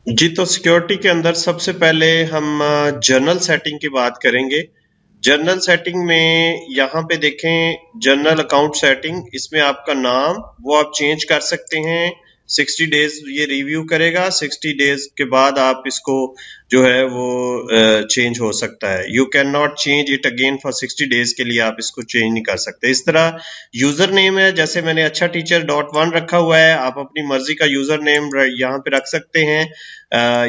जी, तो सिक्योरिटी के अंदर सबसे पहले हम जनरल सेटिंग की बात करेंगे। जनरल सेटिंग में यहाँ पे देखें जनरल अकाउंट सेटिंग, इसमें आपका नाम वो आप चेंज कर सकते हैं। 60 डेज ये रिव्यू करेगा, 60 डेज के बाद आप इसको जो है वो चेंज हो सकता है। You can not change it again for 60 days के लिए आप इसको चेंज नहीं कर सकते। इस तरह यूजर नेम है, जैसे मैंने अच्छा टीचर .1 रखा हुआ है, आप अपनी मर्जी का यूजर नेम यहाँ पे रख सकते हैं।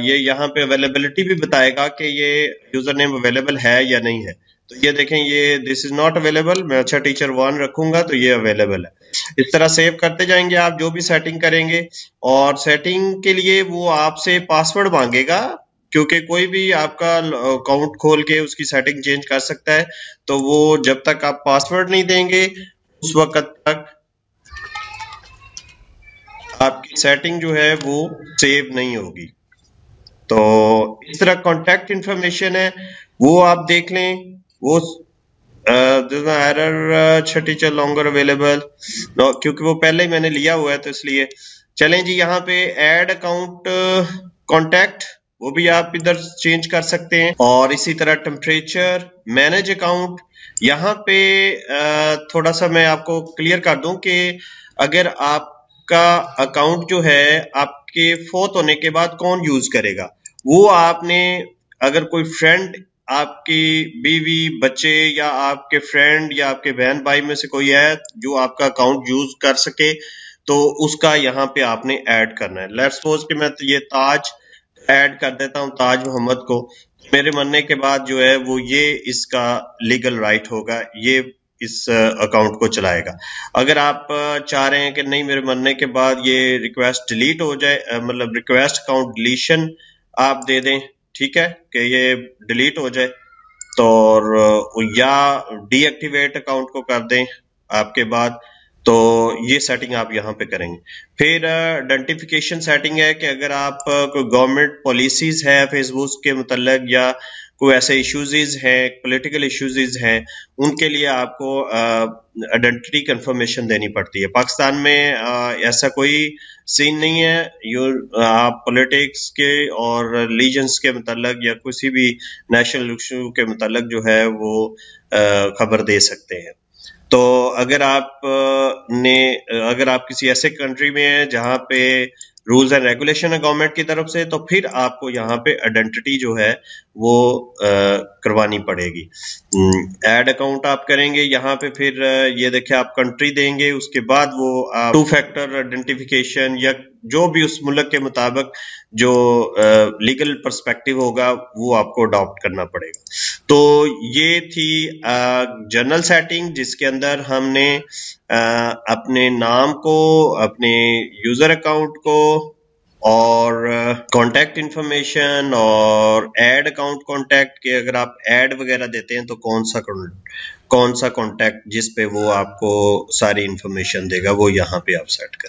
ये यहाँ पे अवेलेबिलिटी भी बताएगा कि ये यूजर नेम अवेलेबल है या नहीं है। तो ये देखें, ये दिस इज नॉट अवेलेबल, मैं अच्छा टीचर 1 रखूंगा तो ये अवेलेबल है। इस तरह सेव करते जाएंगे आप जो भी सेटिंग करेंगे, और सेटिंग के लिए वो आपसे पासवर्ड मांगेगा, क्योंकि कोई भी आपका अकाउंट खोल के उसकी सेटिंग चेंज कर सकता है। तो वो जब तक आप पासवर्ड नहीं देंगे उस वक्त तक आपकी सेटिंग जो है वो सेव नहीं होगी। तो इस तरह कॉन्टैक्ट इंफॉर्मेशन है वो आप देख लें। वो एरर टीचर लॉन्गर अवेलेबल, क्योंकि वो पहले ही मैंने लिया हुआ है तो इसलिए। चलें जी, यहाँ पे ऐड अकाउंट कॉन्टैक्ट, वो भी आप इधर चेंज कर सकते हैं। और इसी तरह टेम्परेचर, मैनेज अकाउंट, यहाँ पे थोड़ा सा मैं आपको क्लियर कर दूं कि अगर आपका अकाउंट जो है आपके फोत होने के बाद कौन यूज करेगा, वो आपने, अगर कोई फ्रेंड, आपकी बीवी, बच्चे, या आपके फ्रेंड या आपके बहन भाई में से कोई है जो आपका अकाउंट यूज कर सके, तो उसका यहाँ पे आपने ऐड करना है। लेट्स सपोज कि मैं ये ताज ऐड कर देता हूँ, ताज मोहम्मद को। मेरे मरने के बाद जो है वो ये इसका लीगल राइट होगा, ये इस अकाउंट को चलाएगा। अगर आप चाह रहे हैं कि नहीं मेरे मरने के बाद ये रिक्वेस्ट डिलीट हो जाए, मतलब रिक्वेस्ट अकाउंट डिलीशन आप दे दें, ठीक है, कि ये डिलीट हो जाए, तो या डीएक्टिवेट अकाउंट को कर दें आपके बाद, तो ये सेटिंग आप यहाँ पे करेंगे। फिर आइडेंटिफिकेशन सेटिंग है कि अगर आप कोई गवर्नमेंट पॉलिसीज है फेसबुक के मुतल्लिक, या कोई ऐसे इश्यूज हैं, पॉलिटिकल इश्यूज हैं, उनके लिए आपको आइडेंटिटी कंफर्मेशन देनी पड़ती है। पाकिस्तान में ऐसा कोई सीन नहीं है। आप पॉलिटिक्स के और रिलीजन्स के मुतल्लिक या किसी भी नेशनल इशू के मुतल्लिक जो है वो खबर दे सकते हैं। तो अगर अगर आप किसी ऐसे कंट्री में हैं जहां पे रूल्स एंड रेगुलेशन है गवर्नमेंट की तरफ से, तो फिर आपको यहाँ पे आइडेंटिटी जो है वो करवानी पड़ेगी। ऐड अकाउंट आप करेंगे यहाँ पे, फिर ये देखिए आप कंट्री देंगे, उसके बाद वो टू फैक्टर आइडेंटिफिकेशन या जो भी उस मुल्क के मुताबिक जो लीगल पर्सपेक्टिव होगा वो आपको अडॉप्ट करना पड़ेगा। तो ये थी जनरल सेटिंग, जिसके अंदर हमने अपने नाम को, अपने यूजर अकाउंट को, और कांटेक्ट इंफॉर्मेशन, और ऐड अकाउंट कांटेक्ट के अगर आप ऐड वगैरह देते हैं तो कौन सा कांटेक्ट जिस पे वो आपको सारी इंफॉर्मेशन देगा, वो यहाँ पे आप सेट करें।